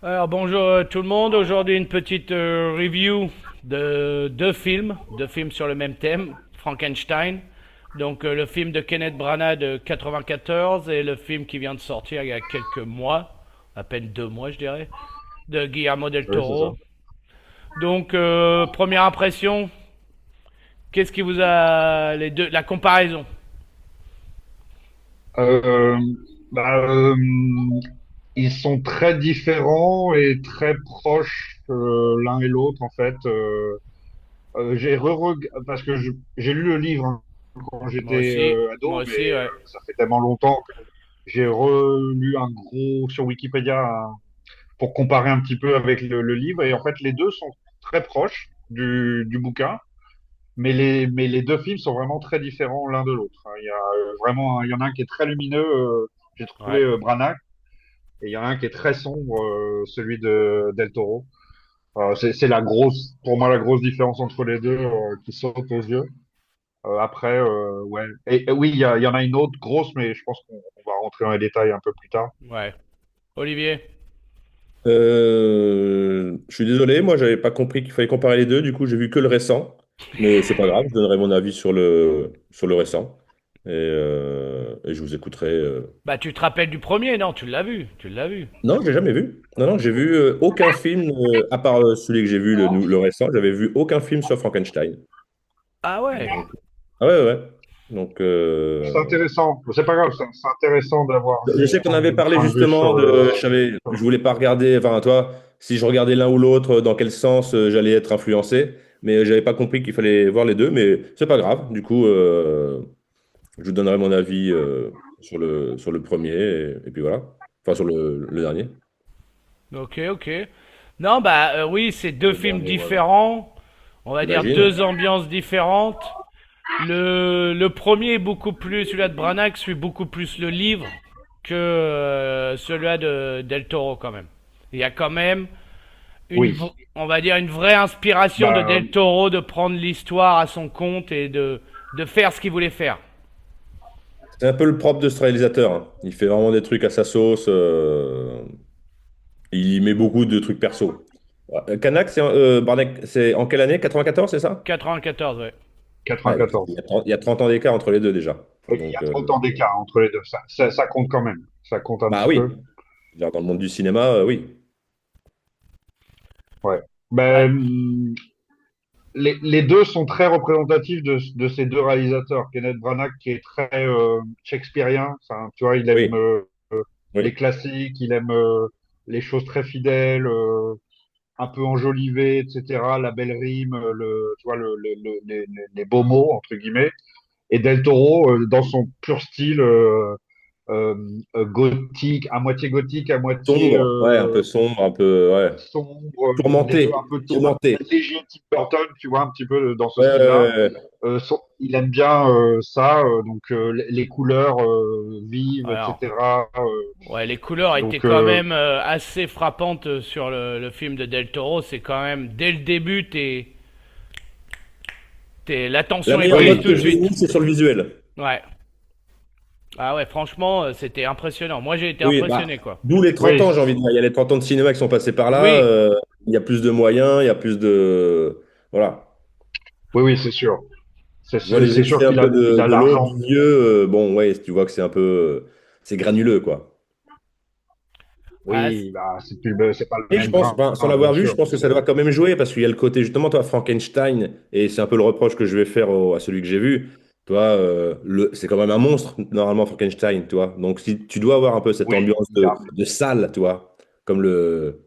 Alors bonjour tout le monde, aujourd'hui une petite review de deux films sur le même thème, Frankenstein. Donc le film de Kenneth Branagh de 94 et le film qui vient de sortir il y a quelques mois, à peine 2 mois je dirais, de Guillermo del Oui, c'est ça. Toro. Donc première impression, qu'est-ce qui vous a les deux, la comparaison? Euh, bah, ils sont très différents et très proches l'un et l'autre en fait. Parce que j'ai lu le livre hein, quand j'étais ado, Moi mais aussi, ouais. ça fait tellement longtemps que j'ai relu un gros sur Wikipédia pour comparer un petit peu avec le livre et en fait les deux sont très proches du bouquin. Mais les deux films sont vraiment très différents l'un de l'autre, hein. Il y a vraiment, il y en a un qui est très lumineux, j'ai trouvé Ouais. Branagh, et il y en a un qui est très sombre, celui de Del Toro. C'est la grosse, pour moi, la grosse différence entre les deux qui saute aux yeux. Après, ouais. Et oui, il y en a une autre grosse, mais je pense qu'on va rentrer dans les détails un peu plus tard. Ouais. Olivier? Je suis désolé, moi j'avais pas compris qu'il fallait comparer les deux, du coup j'ai vu que le récent, mais c'est pas grave, je donnerai mon avis sur le récent et je vous écouterai. Bah tu te rappelles du premier, non? Tu l'as vu, tu l'as vu. Non, j'ai jamais vu. Non, non, j'ai vu aucun film à part celui que j'ai vu le récent, j'avais vu aucun film sur Frankenstein. Ah ouais. Donc, ah ouais, ouais, ouais. Donc C'est intéressant, c'est pas grave, c'est intéressant d'avoir je sais qu'on avait son parlé point de vue justement je sur- voulais pas regarder, enfin toi, si je regardais l'un ou l'autre, dans quel sens j'allais être influencé, mais j'avais pas compris qu'il fallait voir les deux, mais c'est pas grave. Du coup, je vous donnerai mon avis sur le premier et puis voilà, enfin sur le dernier. Ok, ok. Non, bah oui, c'est deux Le films dernier, voilà. différents. On va dire J'imagine. deux ambiances différentes. Le premier est beaucoup plus, celui-là de Branagh suit beaucoup plus le livre que celui-là de Del Toro quand même. Il y a quand même Oui, on va dire une vraie inspiration de bah, Del Toro de prendre l'histoire à son compte et de faire ce qu'il voulait faire. C'est un peu le propre de ce réalisateur, hein. Il fait vraiment des trucs à sa sauce. Il met beaucoup de trucs perso. Canac, Barnac, c'est en quelle année? 94, c'est ça? 94, ouais. Ouais, il 94. y a 30, il y a 30 ans d'écart entre les deux déjà. Et il y Donc, a 30 ans d'écart entre les deux, ça compte quand même, ça compte un bah petit oui. peu. Je veux dire, dans le monde du cinéma, oui. Ouais. Ouais. Ben, les deux sont très représentatifs de ces deux réalisateurs. Kenneth Branagh qui est très shakespearien, enfin, tu vois, il aime Oui, les oui. classiques, il aime les choses très fidèles, un peu enjolivées, etc. La belle rime, tu vois, les beaux mots entre guillemets. Et Del Toro, dans son pur style euh, gothique, à moitié Sombre, ouais, un peu sombre, un peu, ouais. sombre, Tourmenté, un peu tourmenté. léger Tim Burton, tu vois, un petit peu dans ce Ouais, ouais, style-là. ouais, ouais. Il aime bien ça, donc les couleurs vives, Alors, etc. ouais, les couleurs étaient Donc quand même assez frappantes sur le film de Del Toro. C'est quand même, dès le début, La l'attention est meilleure prise note tout de que j'ai suite. eue, c'est sur le visuel. Ouais. Ah ouais, franchement, c'était impressionnant. Moi, j'ai été Oui, bah, impressionné, quoi. d'où les 30 oui, ans, j'ai envie de dire. Il y a les 30 ans de cinéma qui sont passés par là. Oui. Il y a plus de moyens, il y a plus de. Voilà. oui, oui, c'est sûr. Je vois les C'est sûr extraits un peu il de, a de l'autre, l'argent. du vieux. Bon, ouais, tu vois que c'est un peu. C'est granuleux, quoi. Ah, Oui, bah, c'est pas le Et je même pense, grain, enfin, sans bien l'avoir vu, je sûr. pense que ça doit quand même jouer parce qu'il y a le côté, justement, toi, Frankenstein, et c'est un peu le reproche que je vais faire à celui que j'ai vu. Toi, c'est quand même un monstre, normalement, Frankenstein, tu vois. Donc, si, tu dois avoir un peu cette Oui, ambiance de salle, tu vois, comme le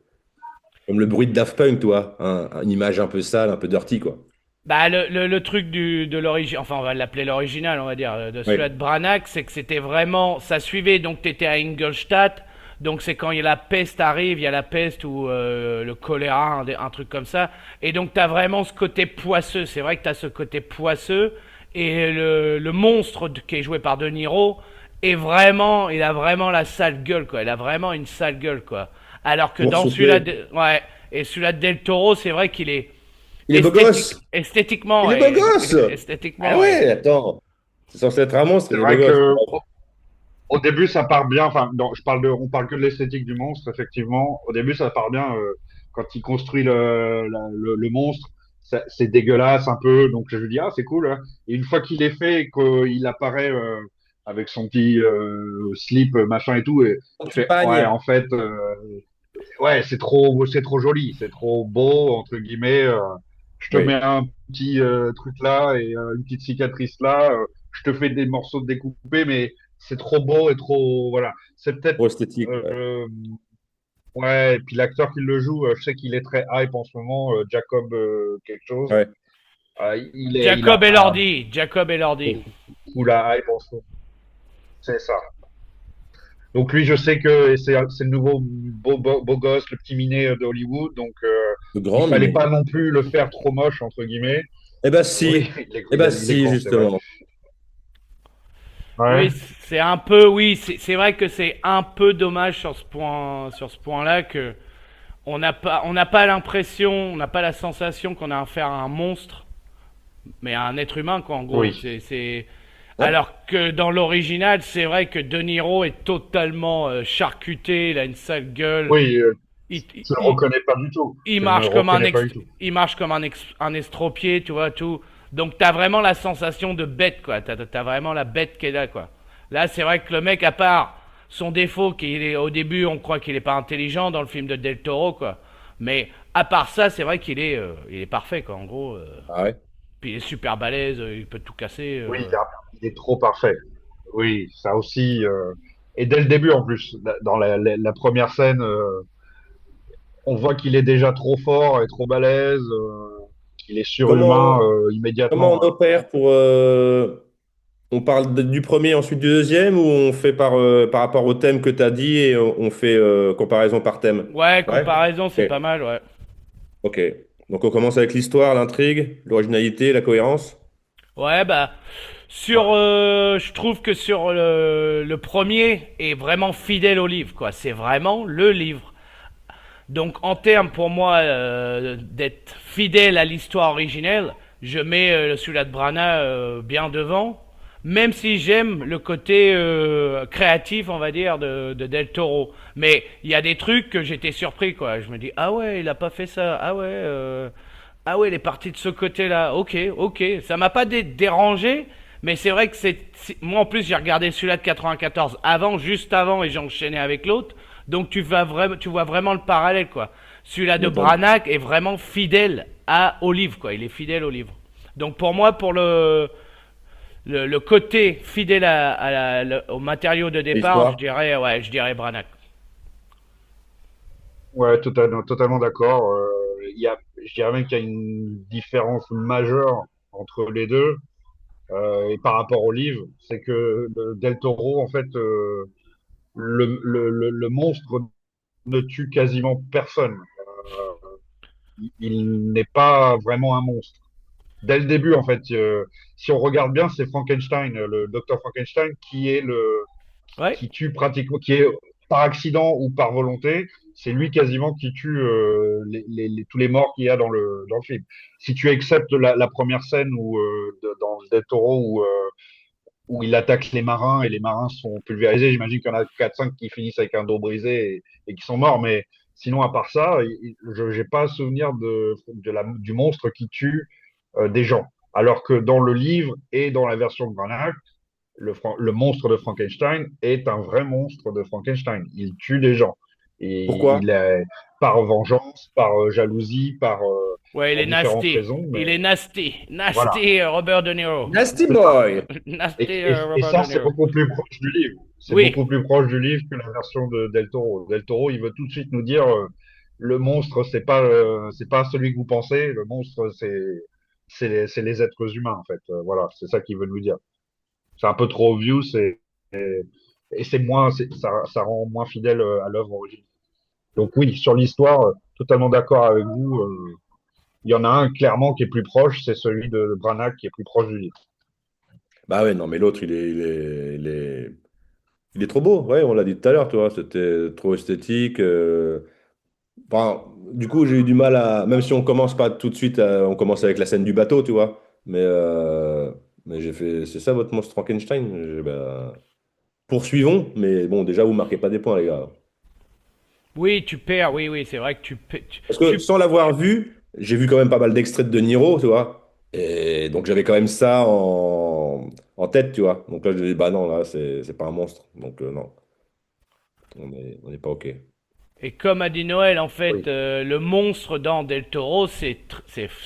bruit de Daft Punk, tu vois, une image un peu sale, un peu dirty, quoi. bah, le truc de l'origine, enfin, on va l'appeler l'original, on va dire, de celui-là Oui, de Branagh, c'est que c'était vraiment, ça suivait, donc t'étais à Ingolstadt, donc c'est quand il y a la peste arrive, il y a la peste ou le choléra, un truc comme ça, et donc t'as vraiment ce côté poisseux, c'est vrai que t'as ce côté poisseux, et le monstre qui est joué par De Niro, il a vraiment la sale gueule, quoi, il a vraiment une sale gueule, quoi. Alors que pour dans souffler. ouais, et celui-là de Del Toro, c'est vrai qu'il est, Il est beau gosse! esthétiquement, Il est beau ouais. gosse! Ah Esthétiquement, ouais. ouais, attends. C'est censé être un monstre, c'est il est beau vrai gosse. que Bref. Au début, ça part bien. Enfin, on parle que de l'esthétique du monstre, effectivement. Au début, ça part bien. Quand il construit le monstre, c'est dégueulasse un peu. Donc, je lui dis, ah, c'est cool, hein. Et une fois qu'il est fait et qu'il apparaît avec son petit slip, machin et tout, et Un tu petit fais, ouais, pagne. en fait, ouais, c'est trop joli, c'est trop beau, entre guillemets. Je te mets Oui, un petit truc là et une petite cicatrice là. Je te fais des morceaux découpés, mais c'est trop beau et trop, voilà. C'est peut-être, trop esthétique. Ouais. euh, ouais. Et puis l'acteur qui le joue, je sais qu'il est très hype en ce moment, Jacob quelque chose. Ouais. Il a Jacob Elordi. beaucoup la hype en ce moment. C'est ça. Donc lui, je sais que c'est le nouveau beau gosse, le petit minet de Hollywood. Donc Le il grand fallait minet. pas non plus le faire trop moche entre guillemets. Eh ben Oui, si. Eh ben il est si, grand, c'est vrai. justement. Ouais. Oui, c'est un peu, oui, c'est vrai que c'est un peu dommage sur ce point-là que on n'a pas l'impression, on n'a pas la sensation qu'on a affaire à un monstre, mais à un être humain, quoi, en gros. Oui. Ouais. Alors que dans l'original, c'est vrai que De Niro est totalement charcuté, il a une sale gueule, Oui, il, je le il, reconnais pas du tout. il Je ne le marche comme reconnais pas du tout. il marche comme un estropié, tu vois, tout. Donc t'as vraiment la sensation de bête, quoi. T'as vraiment la bête qui est là, quoi. Là, c'est vrai que le mec, à part son défaut, qu'il est au début, on croit qu'il est pas intelligent dans le film de Del Toro, quoi. Mais à part ça, c'est vrai il est parfait, quoi. En gros, Ah ouais. puis il est super balèze, il peut tout casser. Oui, il est trop parfait. Oui, ça aussi. Et dès le début en plus, dans la première scène, on voit qu'il est déjà trop fort et trop balèze. Il est surhumain Comment, comment immédiatement. on opère pour... on parle du premier, ensuite du deuxième, ou on fait par rapport au thème que tu as dit et on fait comparaison par thème? Ouais, Ouais. comparaison, c'est Ok. pas mal, ouais. Ok. Donc on commence avec l'histoire, l'intrigue, l'originalité, la cohérence. Ouais, bah, Ouais. je trouve que sur le premier est vraiment fidèle au livre, quoi. C'est vraiment le livre. Donc, en termes pour moi d'être fidèle à l'histoire originelle, je mets celui-là de Brana bien devant, même si j'aime le côté créatif, on va dire, de Del Toro. Mais il y a des trucs que j'étais surpris, quoi. Je me dis, ah ouais, il a pas fait ça. Ah ouais, il est parti de ce côté-là. Ok, ok. Ça m'a pas dérangé, mais c'est vrai que moi en plus j'ai regardé celui-là de 94 avant, juste avant, et j'ai enchaîné avec l'autre. Donc tu vois vraiment le parallèle, quoi. Celui-là Tu de m'étonnes. Branagh est vraiment fidèle au livre, quoi. Il est fidèle au livre. Donc pour moi, pour le côté fidèle au matériau de départ, L'histoire. je dirais Branagh. Ouais, totalement d'accord. Je dirais même qu'il y a une différence majeure entre les deux. Et par rapport au livre, c'est que Del Toro, en fait, le monstre ne tue quasiment personne. Il n'est pas vraiment un monstre. Dès le début, en fait, si on regarde bien, c'est Frankenstein, le docteur Frankenstein, Ouais. qui tue pratiquement, qui est par accident ou par volonté, c'est lui quasiment qui tue tous les morts qu'il y a dans le film. Si tu acceptes la première scène dans Del Toro où il attaque les marins et les marins sont pulvérisés, j'imagine qu'il y en a 4-5 qui finissent avec un dos brisé et qui sont morts, mais sinon, à part ça, je n'ai pas souvenir du monstre qui tue des gens. Alors que dans le livre et dans la version de Branagh, le monstre de Frankenstein est un vrai monstre de Frankenstein. Il tue des gens. Et Pourquoi? il est par vengeance, par jalousie, Ouais, il pour est différentes nasty. raisons. Il Mais est nasty. voilà, Nasty Robert De Niro. Nasty c'est ça. Boy! Nasty Et Robert ça, De c'est Niro. beaucoup plus proche du livre. C'est Oui. beaucoup plus proche du livre que la version de Del Toro. Del Toro, il veut tout de suite nous dire le monstre, c'est pas celui que vous pensez. Le monstre, c'est les êtres humains en fait. Voilà, c'est ça qu'il veut nous dire. C'est un peu trop obvious et, et c'est moins, ça rend moins fidèle à l'œuvre originale. Donc oui, sur l'histoire, totalement d'accord avec vous. Il y en a un clairement qui est plus proche, c'est celui de Branagh qui est plus proche du livre. Bah ouais, non, mais l'autre, il est trop beau. Ouais, on l'a dit tout à l'heure, tu vois, c'était trop esthétique. Enfin, du coup, j'ai eu du mal à. Même si on commence pas tout de suite, on commence avec la scène du bateau, tu vois. Mais j'ai fait. C'est ça votre monstre Frankenstein? Bah, poursuivons, mais bon, déjà, vous marquez pas des points, les gars. Oui, tu perds, oui, oui, c'est vrai que Parce que sans l'avoir vu, j'ai vu quand même pas mal d'extraits de Niro, tu vois. Et donc j'avais quand même ça en tête, tu vois. Donc là, je dis, bah non, là, c'est pas un monstre. Donc non, on n'est pas OK. Et comme a dit Noël, en fait, Oui, le monstre dans Del Toro, c'est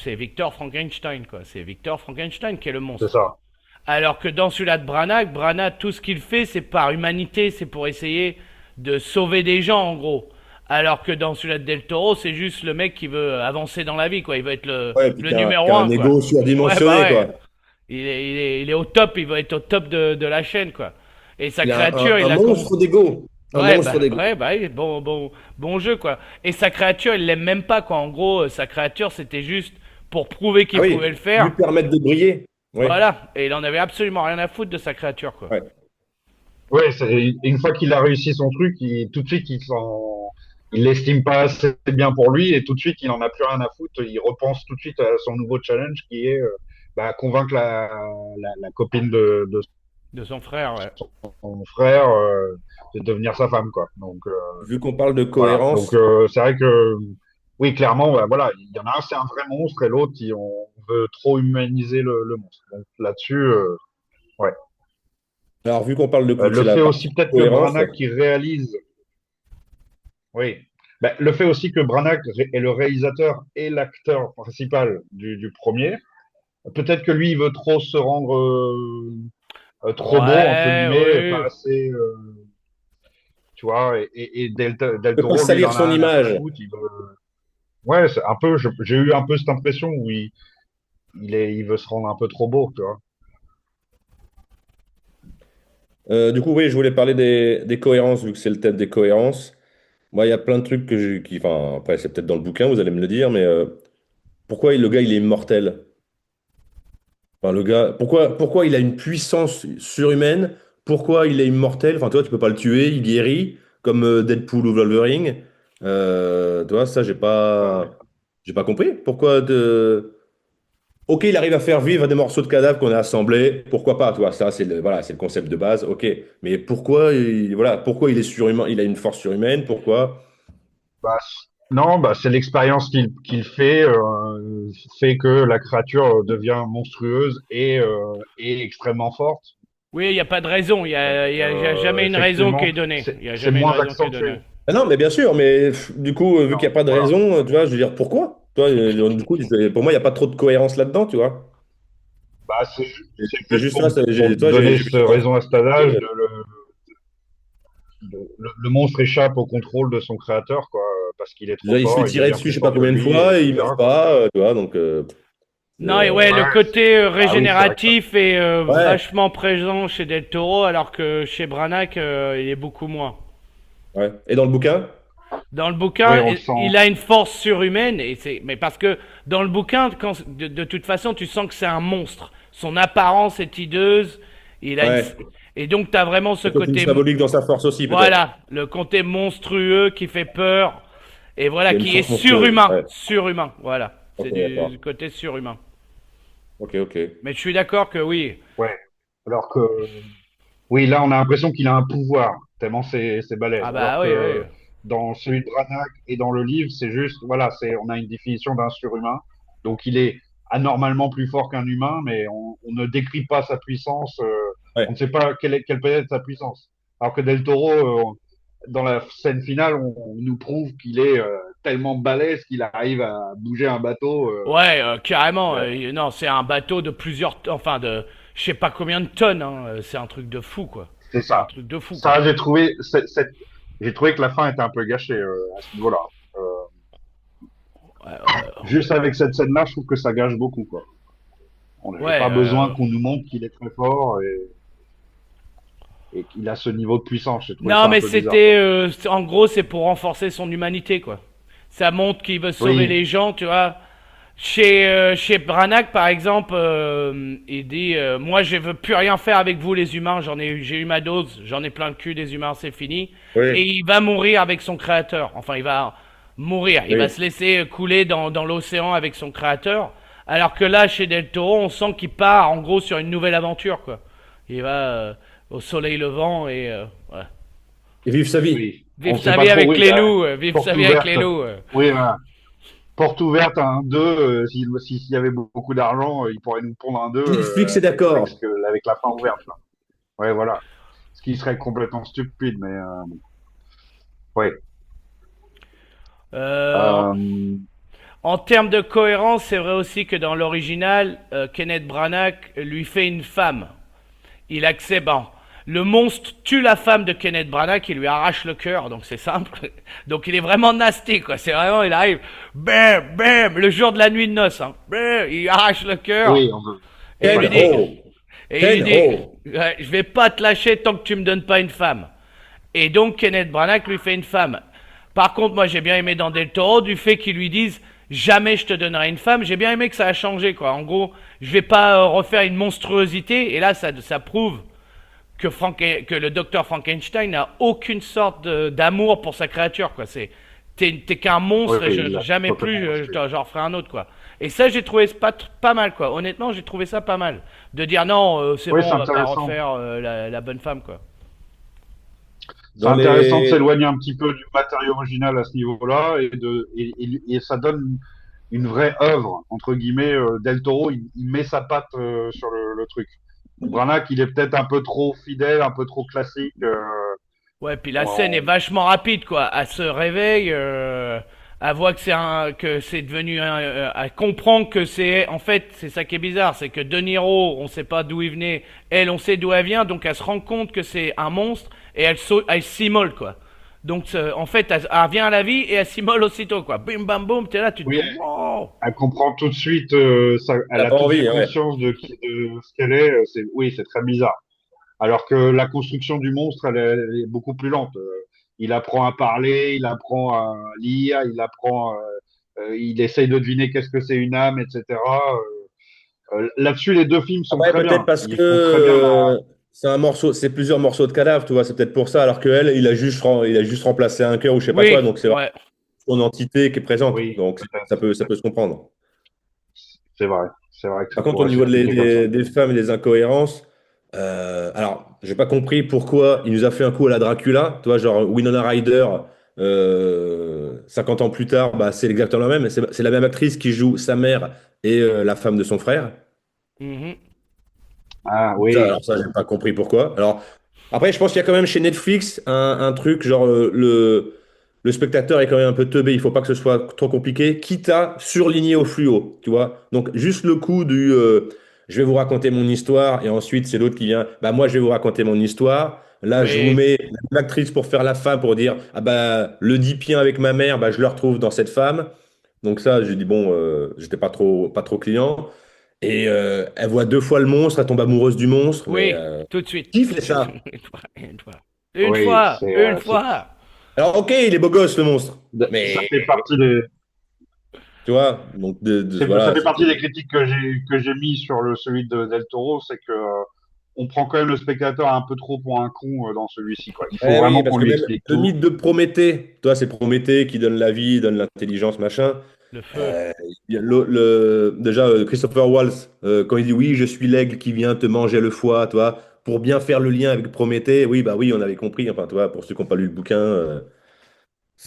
Victor Frankenstein, quoi. C'est Victor Frankenstein qui est le c'est monstre. ça. Alors que dans celui-là de Branagh, Branagh, tout ce qu'il fait, c'est par humanité, c'est pour essayer de sauver des gens, en gros. Alors que dans celui-là de Del Toro, c'est juste le mec qui veut avancer dans la vie, quoi. Il veut être Ouais, et puis le qui numéro a un, un quoi. ego Ouais, bah surdimensionné, ouais. quoi. Il est au top, il veut être au top de la chaîne, quoi. Et sa Il a créature, il un la monstre d'ego. Un monstre d'ego. Ouais, bah, oui, bon jeu, quoi. Et sa créature, il l'aime même pas, quoi. En gros, sa créature, c'était juste pour prouver Ah qu'il oui, pouvait le lui faire. permettre de briller. Ouais, Voilà. Et il en avait absolument rien à foutre de sa créature, quoi. ouais. Ouais, une fois qu'il a réussi son truc, tout de suite, il l'estime pas assez bien pour lui et tout de suite, il en a plus rien à foutre. Il repense tout de suite à son nouveau challenge qui est bah, convaincre la copine de De son frère, ouais. son frère de devenir sa femme, quoi. Donc Vu qu'on parle de voilà. Donc cohérence, c'est vrai que oui, clairement, bah, voilà, il y en a un, c'est un vrai monstre et l'autre, on veut trop humaniser le monstre. Donc là-dessus, ouais. alors vu qu'on parle de, c'est Le la fait partie aussi peut-être que cohérence. Branagh qui réalise. Oui. Ben, le fait aussi que Branagh est le réalisateur et l'acteur principal du premier, peut-être que lui, il veut trop se rendre trop beau, entre Ouais, guillemets, pas oui. assez, tu vois, et Del Ne pas Toro, lui, il salir en a son rien à image. foutre. Ouais, c'est un peu, j'ai eu un peu cette impression où il veut se rendre un peu trop beau, tu vois. Du coup, oui, je voulais parler des cohérences, vu que c'est le thème des cohérences. Moi, il y a plein de trucs enfin, après, c'est peut-être dans le bouquin, vous allez me le dire, mais pourquoi le gars, il est immortel? Enfin, le gars, pourquoi il a une puissance surhumaine? Pourquoi il est immortel? Enfin, toi, tu peux pas le tuer, il guérit, comme Deadpool ou Wolverine. Tu vois, ça, j'ai pas compris. Ok, il arrive à faire vivre des morceaux de cadavres qu'on a assemblés. Pourquoi pas, toi? Ça, voilà, c'est le concept de base. Ok, mais pourquoi il est surhumain? Il a une force surhumaine. Pourquoi? Bah, non, bah, c'est l'expérience qu'il fait que la créature devient monstrueuse et extrêmement forte. Oui, il n'y a pas de raison. Il y a jamais une raison qui Effectivement, est donnée. Il y a c'est jamais une moins raison qui est donnée. accentué. Ah non, mais bien sûr, mais du coup, vu qu'il Non, n'y a pas de voilà. raison, tu vois, je veux dire, pourquoi? Toi, du coup, pour moi, il n'y a pas trop de cohérence là-dedans, tu vois. Bah, C'est c'est c'est juste juste ça, pour toi, donner j'ai vu cette ça dans raison à cet adage. le- Le monstre échappe au contrôle de son créateur, quoi, parce qu'il est trop il se fait fort, il tirer devient dessus, plus je sais pas fort que combien de lui, fois, et il etc., meurt quoi. pas, tu vois, donc, Non, et ouais, le Ouais, côté ah oui, c'est vrai que ça. régénératif est ouais, vachement présent chez Del Toro, alors que chez Branagh, il est beaucoup moins. ouais. Et dans le bouquin? Dans le Oui, bouquin, on le sent. il a une force surhumaine, mais parce que dans le bouquin, de toute façon, tu sens que c'est un monstre. Son apparence est hideuse, il a une, Ouais. et donc t'as vraiment ce Le côté côté, symbolique dans sa force aussi, peut-être. voilà, le côté monstrueux qui fait peur, et voilà, Il y a une qui est force monstrueuse. surhumain, Ouais. surhumain, voilà, Ok, c'est du d'accord. côté surhumain. Ok, ok. Mais je suis d'accord que oui. Ouais. Alors que, oui, là, on a l'impression qu'il a un pouvoir, tellement c'est balèze. Ah Alors bah oui, oui. que dans celui de Branagh et dans le livre, c'est juste, voilà, on a une définition d'un surhumain. Donc, il est anormalement plus fort qu'un humain, mais on ne décrit pas sa puissance. On ne Ouais. sait pas quelle peut être sa puissance. Alors que Del Toro, dans la scène finale, on nous prouve qu'il est tellement balèze qu'il arrive à bouger un bateau. Ouais, carrément. Ouais. Non, c'est un bateau de enfin de, je sais pas combien de tonnes. Hein, c'est un truc de fou, quoi. C'est C'est un ça. truc de fou, quoi. Ça, j'ai trouvé que la fin était un peu gâchée à ce niveau-là. Euh, Ouais, Juste avec cette scène-là, je trouve que ça gâche beaucoup, quoi. On n'avait ouais, pas besoin qu'on nous montre qu'il est très fort et qu'il a ce niveau de puissance. J'ai trouvé non, ça un mais peu bizarre, quoi. en gros, c'est pour renforcer son humanité, quoi. Ça montre qu'il veut sauver Oui, les gens, tu vois. Chez Branagh, par exemple, il dit, moi, je veux plus rien faire avec vous, les humains. J'ai eu ma dose. J'en ai plein le cul des humains, c'est fini. Et Oui, il va mourir avec son créateur. Enfin, il va mourir. Il va oui. se laisser couler dans l'océan avec son créateur. Alors que là, chez Del Toro, on sent qu'il part, en gros, sur une nouvelle aventure, quoi. Il va, au soleil levant ouais. Et vivre sa vie. Oui. Vive On sait sa pas vie trop, avec oui, les loups, vive porte sa vie avec ouverte. les loups. Oui, voilà. Porte ouverte à un 2, s'il y avait beaucoup d'argent, il pourrait nous pondre un 2 Netflix est avec, d'accord. avec la fin ouverte. Quoi. Ouais, voilà. Ce qui serait complètement stupide, mais ouais. Euh, Euh, En termes de cohérence, c'est vrai aussi que dans l'original, Kenneth Branagh lui fait une femme. Il accepte. Bon, le monstre tue la femme de Kenneth Branagh qui lui arrache le cœur, donc c'est simple. Donc il est vraiment nasty, quoi. C'est vraiment, il arrive, bam, bam, le jour de la nuit de noces, hein. Bam, il arrache le cœur oui, on veut. et il Ken lui Voilà. dit, Ho. et il lui Ken dit, Ho. ouais, je vais pas te lâcher tant que tu me donnes pas une femme. Et donc Kenneth Branagh lui fait une femme. Par contre, moi j'ai bien aimé dans Del Toro du fait qu'ils lui disent jamais je te donnerai une femme. J'ai bien aimé que ça a changé, quoi. En gros, je vais pas refaire une monstruosité. Et là, ça prouve que le docteur Frankenstein n'a aucune sorte d'amour pour sa créature, quoi. T'es qu'un Oui, monstre et oui, il a jamais totalement plus rejeté. j'en referai un autre, quoi. Et ça, j'ai trouvé pas mal, quoi. Honnêtement, j'ai trouvé ça pas mal. De dire non, c'est Oui, bon, c'est on va pas intéressant. refaire la bonne femme, quoi. C'est Dans intéressant de les. s'éloigner un petit peu du matériau original à ce niveau-là et ça donne une vraie œuvre, entre guillemets. Del Toro, il met sa patte sur le truc. Branagh, il est peut-être un peu trop fidèle, un peu trop classique. Ouais, puis la scène est On- vachement rapide, quoi. Elle se réveille, elle voit que c'est devenu elle comprend que c'est, en fait, c'est ça qui est bizarre, c'est que De Niro, on sait pas d'où il venait, elle, on sait d'où elle vient, donc elle se rend compte que c'est un monstre et elle s'immole, quoi. Donc, en fait, elle revient à la vie et elle s'immole aussitôt, quoi. Bim, bam, boum, t'es là, tu te dis, oui, wow! elle comprend tout de suite, elle T'as a pas tout de envie, suite hein, ouais. conscience de ce qu'elle est. Oui, c'est très bizarre. Alors que la construction du monstre, elle est beaucoup plus lente. Il apprend à parler, il apprend à lire, il essaye de deviner qu'est-ce que c'est une âme, etc. Là-dessus, les deux films sont Après, très peut-être bien. parce que Ils font très bien c'est un morceau, c'est plusieurs morceaux de cadavre, tu vois. C'est peut-être pour ça. Alors que elle, il a juste remplacé un cœur ou je sais pas quoi. Oui, Donc c'est vraiment ouais. son entité qui est présente. Oui, Donc peut-être. ça peut se comprendre. C'est vrai. C'est vrai que ça Par contre, au pourrait niveau s'expliquer comme ça. des femmes et des incohérences, alors, j'ai pas compris pourquoi il nous a fait un coup à la Dracula, tu vois, genre Winona Ryder, 50 ans plus tard, bah, c'est exactement la même. C'est la même actrice qui joue sa mère et la femme de son frère. Mhm. Ah Ça, oui, alors ça, j'ai pas compris pourquoi. Alors, après, je pense qu'il y a quand même chez Netflix un truc, genre le spectateur est quand même un peu teubé, il faut pas que ce soit trop compliqué, quitte à surligner au fluo, tu vois. Donc, juste le coup du je vais vous raconter mon histoire, et ensuite, c'est l'autre qui vient, bah moi, je vais vous raconter mon histoire. Là, je vous Oui. mets l'actrice pour faire la femme, pour dire, ah bah, le dipien avec ma mère, bah, je le retrouve dans cette femme. Donc ça, j'ai dit, bon, j'étais pas trop client. Et elle voit deux fois le monstre, elle tombe amoureuse du monstre, mais Oui, tout de suite, qui tout fait de suite. ça? Une fois, une fois. Une oui, fois, une fois. Alors ok, il est beau gosse le monstre, ça mais fait partie des, tu vois, donc ça voilà, fait partie c'était. des critiques que j'ai mis sur celui de Del Toro, c'est que on prend quand même le spectateur un peu trop pour un con dans celui-ci, quoi. Il faut Eh oui, vraiment parce qu'on que lui même explique le tout. mythe de Prométhée, toi, c'est Prométhée qui donne la vie, donne l'intelligence, machin. Le feu. Euh, il y a déjà, Christopher Waltz, quand il dit oui, je suis l'aigle qui vient te manger le foie, toi, pour bien faire le lien avec Prométhée, oui, bah oui, on avait compris, enfin, toi, pour ceux qui n'ont pas lu le bouquin,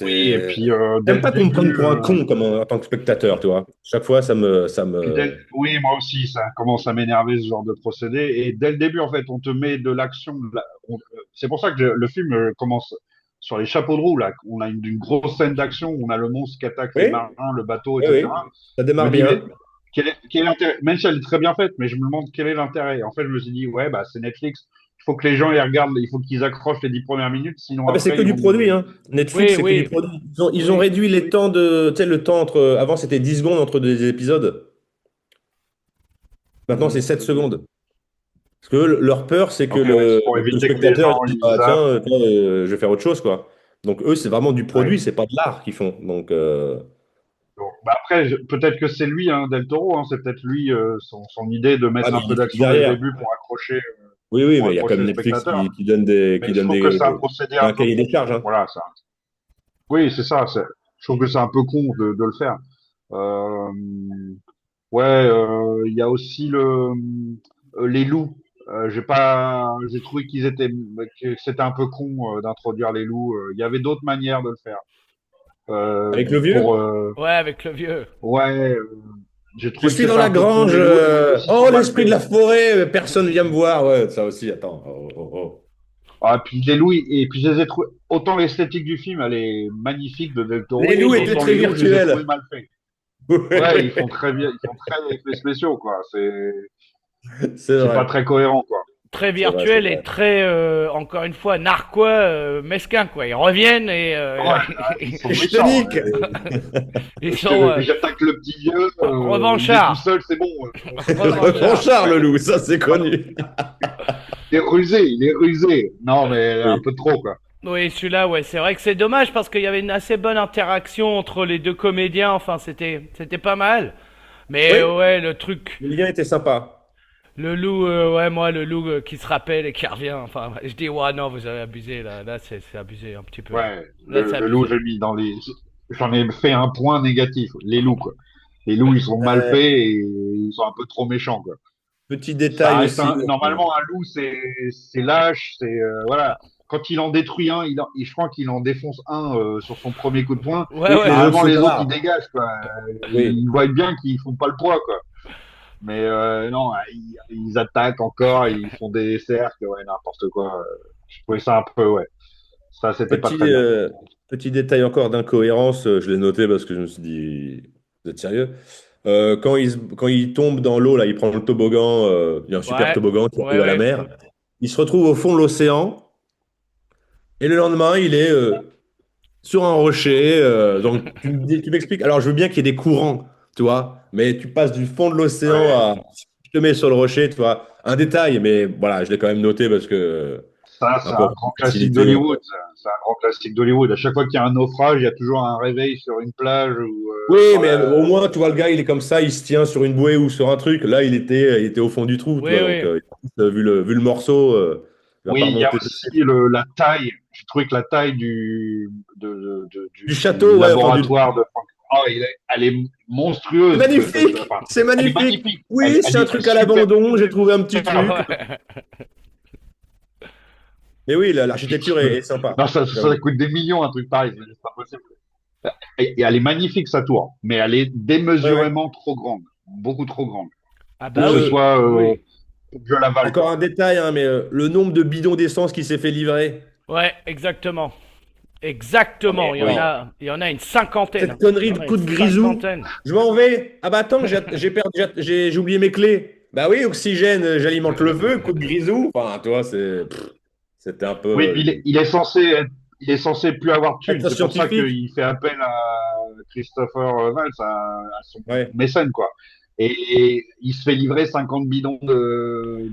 Oui, et c'est. puis dès J'aime le pas qu'on me prenne début, pour un con comme en tant que spectateur, tu vois. Chaque fois, ça me. oui, moi aussi, ça commence à m'énerver ce genre de procédé. Et dès le début, en fait, on te met de l'action. C'est pour ça que le film commence sur les chapeaux de roue, là. On a une grosse scène d'action, on a le monstre qui attaque les Oui, marins, le bateau, oui, oui, etc. ça Je me démarre dis, mais bien. quel est l'intérêt? Même si elle est très bien faite, mais je me demande quel est l'intérêt. En fait, je me suis dit, ouais, bah, c'est Netflix. Il faut que les gens y regardent, il faut qu'ils accrochent les 10 premières minutes, sinon Ah ben, c'est après, que ils du vont. produit, hein. Netflix, Oui, c'est que du oui, produit. Ils ont oui. réduit les temps de. Tu sais, le temps entre. Avant, c'était 10 secondes entre deux épisodes. Maintenant, c'est Mhm. 7 secondes. Parce que leur peur, c'est que Ok, ouais, c'est pour le éviter que les spectateur il gens se dit, ils bah, tiens, zappent. tiens, je vais faire autre chose, quoi. Donc, eux, c'est vraiment du produit, Ouais. c'est pas de l'art qu'ils font. Donc, Bon, bah après, peut-être que c'est lui, hein, Del Toro, hein, c'est peut-être lui, son idée de ah, mettre mais un il peu est qui d'action dès le derrière. début Oui, oui, pour mais il y a quand accrocher même le Netflix spectateur. qui Mais je trouve que c'est un procédé un un peu cahier des con. charges, hein. Voilà, ça. Oui, c'est ça. Je trouve que c'est un peu con de le faire. Euh, ouais, il y a aussi les loups. j'ai trouvé que c'était un peu con d'introduire les loups. Il y avait d'autres manières de le faire. Euh, Avec le pour, vieux? Ouais, avec le vieux. ouais, j'ai Je trouvé que suis dans c'était un la peu con. grange. Les loups aussi Oh, sont mal l'esprit de faits. la forêt, personne vient me voir. Ouais, ça aussi, attends. Oh, oh, oh. Ah, puis les loups, et puis je les ai trouvés, autant l'esthétique du film, elle est magnifique de Del Toro, Les loups étaient autant très les loups, je les ai trouvés virtuels. mal faits. Ouais, Ouais, ils ouais, font très bien, ils font très effets spéciaux, quoi. c'est C'est pas vrai. très cohérent, quoi. Très C'est vrai, c'est virtuel et vrai. très, encore une fois, narquois, mesquin, quoi. Ils reviennent et Ouais, ils sont Je te méchants. nique. ils sont J'attaque le petit vieux, il est tout revanchards. seul, c'est bon. Revanchards. Revanchard, le loup, ça c'est connu. Il est rusé. Non, mais un Oui. peu trop, quoi. Oui, celui-là, ouais, c'est vrai que c'est dommage parce qu'il y avait une assez bonne interaction entre les deux comédiens. Enfin, c'était pas mal. Mais Oui, ouais, le truc, le lien était sympa. le loup, ouais, moi, le loup qui se rappelle et qui revient. Enfin, je dis, ouais, non, vous avez abusé là. Là, c'est abusé un petit peu. Ouais, Là, c'est le loup, abusé. j'ai mis dans les. J'en ai fait un point négatif. Les loups, quoi. Les loups, ils sont mal Euh, faits et ils sont un peu trop méchants, quoi. Petit Ça détail reste aussi. normalement un loup, c'est lâche, voilà. Quand il en détruit un, je crois qu'il en défonce un sur son premier coup de poing. Ouais, Oui, les ouais. autres Normalement, se les autres, ils barrent. dégagent, quoi. Oui. Ils voient bien qu'ils font pas le poids, quoi. Mais non, ils attaquent encore, ils font des cercles, ouais, n'importe quoi. Je trouvais ça un peu, ouais. Ça, c'était pas Petit, très bien. petit détail encore d'incohérence, je l'ai noté parce que je me suis dit, vous êtes sérieux? Quand il tombe dans l'eau, là, il prend le toboggan, il y a un super Ouais, toboggan qui ouais, arrive à la ouais. mer. Il se retrouve au fond de l'océan et le lendemain, il est sur un rocher. Donc, tu m'expliques. Alors, je veux bien qu'il y ait des courants, tu vois, mais tu passes du fond de l'océan Ouais. à. Je te mets sur le rocher, tu vois. Un détail, mais voilà, je l'ai quand même noté parce que. Ça, Un c'est peu un grand classique facilité. d'Hollywood. Ça. C'est un grand classique d'Hollywood. À chaque fois qu'il y a un naufrage, il y a toujours un réveil sur une plage ou Oui, dans mais la. au moins, tu vois, le gars, il est comme ça, il se tient sur une bouée ou sur un truc. Là, il était au fond du trou, tu vois. Oui, Donc, oui. vu le morceau, il va Oui, pas il y a remonter tout de aussi suite. la taille. J'ai trouvé que la taille Du du château, ouais, enfin, laboratoire de Frank, elle est c'est monstrueuse. magnifique! Enfin, C'est elle est magnifique! magnifique. Oui, c'est un Elle est truc à super. l'abandon, j'ai trouvé un petit truc. Ouais. Mais oui, l'architecture est sympa, Non, j'avoue. ça coûte des millions, un truc pareil. C'est pas possible. Et elle est magnifique, sa tour. Mais elle est Ouais, ouais. démesurément trop grande. Beaucoup trop grande. Ah Pour que bah ce oui. soit Oui. je l'avale, Encore quoi. un détail, hein, mais le nombre de bidons d'essence qui s'est fait livrer. Ouais, exactement. Exactement. Mais oui. Il y en a une cinquantaine. Cette Il connerie y de en a une coup de grisou. cinquantaine. Je m'en vais. Ah bah attends, j'ai perdu, j'ai oublié mes clés. Bah oui, oxygène, j'alimente le feu, coup de grisou. Enfin, toi, c'était un peu Oui, il est censé plus avoir de thunes. être C'est pour ça scientifique. qu'il fait appel à Christopher Valls, à son Ouais. mécène, quoi. Et il se fait livrer 50 bidons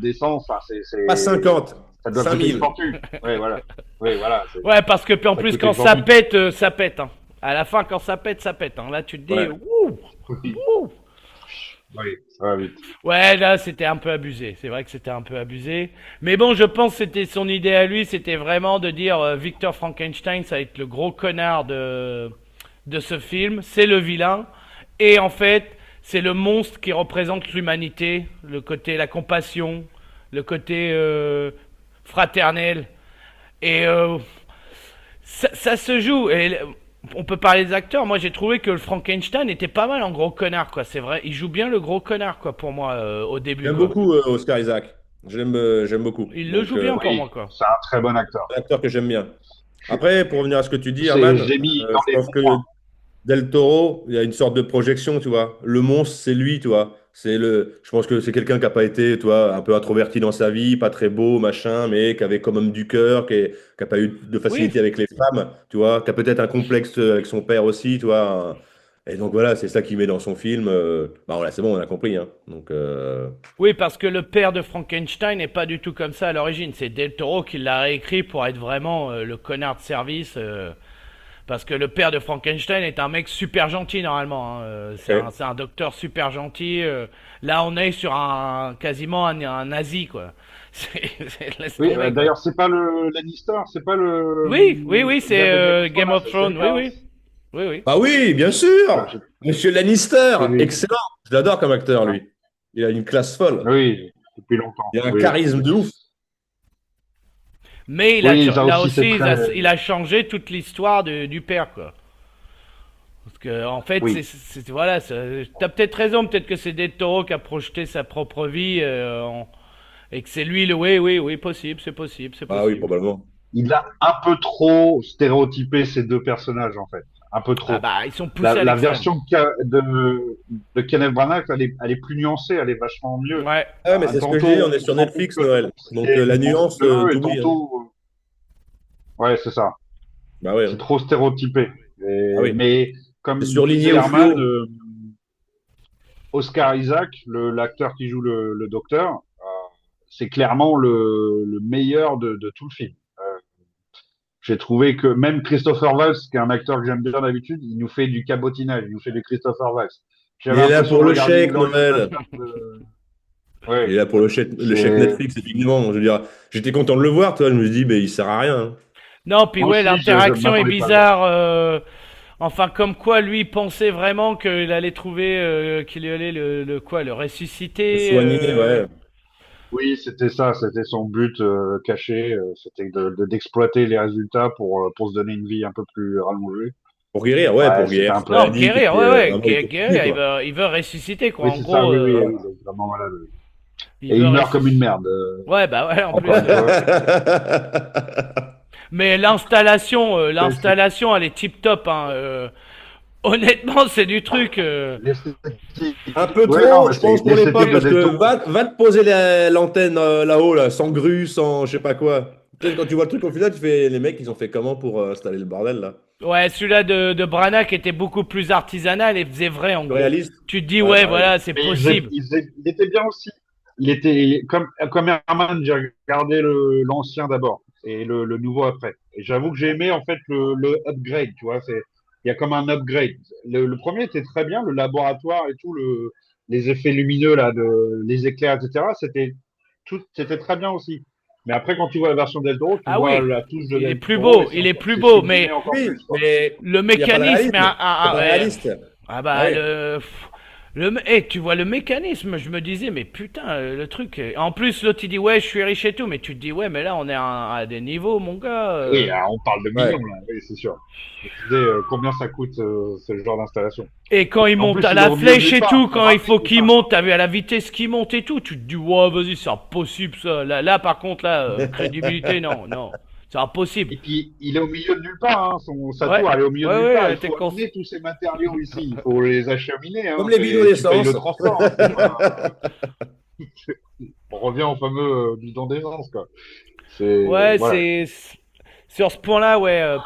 d'essence. Enfin, Pas 50, ça doit cinq coûter une mille. fortune. Oui, voilà. Oui, voilà. Ouais, parce que puis en Ça plus coûte quand une fortune. ça pète. Hein. À la fin, quand ça pète, ça pète. Hein. Là, tu te dis, Ouais. ouh, Oui, ouh. oui, ça va vite. Ouais, là, c'était un peu abusé. C'est vrai que c'était un peu abusé. Mais bon, je pense que c'était son idée à lui, c'était vraiment de dire Victor Frankenstein, ça va être le gros connard de ce film. C'est le vilain. Et en fait, c'est le monstre qui représente l'humanité, le côté, la compassion, le côté fraternel. Et ça se joue. Et on peut parler des acteurs. Moi, j'ai trouvé que le Frankenstein était pas mal en gros connard, quoi. C'est vrai. Il joue bien le gros connard, quoi, pour moi, au début, J'aime quoi. beaucoup Oscar Isaac. J'aime beaucoup. Il le Donc, joue bien pour Oui, moi, quoi. c'est un très bon acteur. un acteur que j'aime bien. Après, pour revenir à ce que tu dis, Herman, J'ai mis dans je les pense bons que points. Del Toro, il y a une sorte de projection, tu vois. Le monstre, c'est lui, tu vois. Je pense que c'est quelqu'un qui n'a pas été, tu vois, un peu introverti dans sa vie, pas très beau, machin, mais qui avait quand même du cœur, qui n'a pas eu de Oui, facilité avec les femmes, tu vois, qui a peut-être un complexe avec son père aussi, tu vois. Et donc voilà, c'est ça qu'il met dans son film. Bah voilà, c'est bon, on a compris, hein. Donc, oui, parce que le père de Frankenstein n'est pas du tout comme ça à l'origine. C'est Del Toro qui l'a réécrit pour être vraiment le connard de service. Parce que le père de Frankenstein est un mec super gentil normalement. Hein. ok. C'est un docteur super gentil. Là, on est sur quasiment un nazi, quoi. Laisse Oui, tomber, quoi. d'ailleurs, c'est pas le Lannister, c'est pas Oui, oui, oui, le gars c'est de Game of Game Thrones, of c'est Thrones. Oui, celui-là. oui, oui, oui. Ah oui, bien Ouais, sûr! Monsieur Lannister, c'est lui. excellent. Je l'adore comme acteur, Ouais. lui. Il a une classe folle. Oui. depuis longtemps. Il a un Oui, charisme de ouf. Mais oui, ça là aussi, c'est aussi, très. il a changé toute l'histoire du père, quoi. Parce que, en fait, Oui. voilà, t'as peut-être raison, peut-être que c'est Del Toro qui a projeté sa propre vie, et que c'est lui le, oui, oui, oui, possible, c'est possible, c'est Ah oui, possible. probablement. Il a un peu trop stéréotypé ces deux personnages, en fait. Un peu Ah trop. bah, ils sont poussés à La l'extrême. version de Kenneth Branagh, elle est plus nuancée, elle est vachement mieux. Ouais. Ah, mais c'est ce que je dis, Tantôt, on est on sur se rend compte Netflix, que Noël. Donc c'est la nuance, monstrueux, et t'oublies. Hein. tantôt, ouais, c'est ça. Bah ouais. C'est Hein. trop stéréotypé. Ah oui. Mais C'est comme disait surligné au Herman, fluo. Oscar Isaac, l'acteur qui joue le docteur, c'est clairement le meilleur de tout le film. J'ai trouvé que même Christopher Waltz, qui est un acteur que j'aime bien d'habitude, il nous fait du cabotinage, il nous fait du Christopher Waltz. Il J'avais est là l'impression pour de le regarder chèque, Inglourious Noël. Basterds. Il Ouais, est là pour le chèque c'est. Netflix, effectivement. Je veux dire, j'étais content de le voir, toi. Je me suis dit, mais il sert à rien. Hein. Non, puis Moi ouais, aussi, je l'interaction est m'attendais pas à le voir. bizarre. Enfin, comme quoi, lui pensait vraiment qu'il allait trouver, qu'il allait quoi, le Le ressusciter. soigner, ouais. Oui, c'était ça, c'était son but caché, c'était d'exploiter les résultats pour se donner une vie un peu plus rallongée. Pour guérir, ouais, Ouais, pour c'était guérir un cette peu. Non, maladie qui guérir, était ouais, ouais, vraiment, il était foutu, guérir, quoi. il veut ressusciter, quoi. Oui, En c'est ça, gros, oui, oui, oui, il est vraiment malade. Oui. il Et veut il meurt comme une ressusciter. merde. Ouais, bah ouais, en plus. Encore une fois. Mais C'est l'installation, elle est tip top, hein. Honnêtement, c'est du truc. l'esthétique. Un peu Ouais, non, trop, mais je c'est pense, pour l'esthétique l'époque, de parce Del que Toro. va te poser l'antenne là-haut, là, sans grue, sans je sais pas quoi. Peut-être quand tu vois le truc au final, tu fais les mecs, ils ont fait comment pour installer le bordel, là? Ouais, celui-là de Branagh était beaucoup plus artisanal et faisait vrai, en gros. Surréaliste? Tu te dis, Ouais, ouais, bah oui. voilà, c'est Mais possible. il était bien aussi. Il était comme Herman, j'ai regardé l'ancien d'abord et le nouveau après. Et j'avoue que j'ai aimé en fait le upgrade, tu vois. Il y a comme un upgrade. Le premier était très bien, le laboratoire et tout, les effets lumineux là, les éclairs, etc. C'était très bien aussi. Mais après, quand tu vois la version Del Toro, tu Ah vois oui, la touche de il est Del plus Toro et beau, il est plus c'est beau, sublimé mais encore Oui, plus, quoi. mais le il n'y a pas de mécanisme est réalisme. C'est pas ouais. réaliste. Ah Ah bah oui. tu vois le mécanisme, je me disais mais putain le truc en plus l'autre il dit ouais je suis riche et tout mais tu te dis ouais mais là on est à des niveaux mon gars. Oui, on parle de Ouais. millions là, oui, c'est sûr. Je me disais combien ça coûte ce genre d'installation. Et quand il En monte plus, à il est la au milieu de flèche nulle et part, tout, c'est quand il rapide faut tout qu'il ça. monte, t'as vu à la vitesse qu'il monte et tout, tu te dis ouais vas-y c'est impossible ça. Là par contre là crédibilité non non c'est impossible. Et puis, il est au milieu de nulle part, hein. Sa Ouais tour, elle est au milieu de ouais nulle part. ouais Il t'es faut cons. amener tous ces matériaux ici. Il faut les acheminer, hein. Comme les bidons Tu payes d'essence. le transport, hein. C'est pas. On revient au fameux bidon d'essence, quoi. Ouais Voilà. sur ce point-là ouais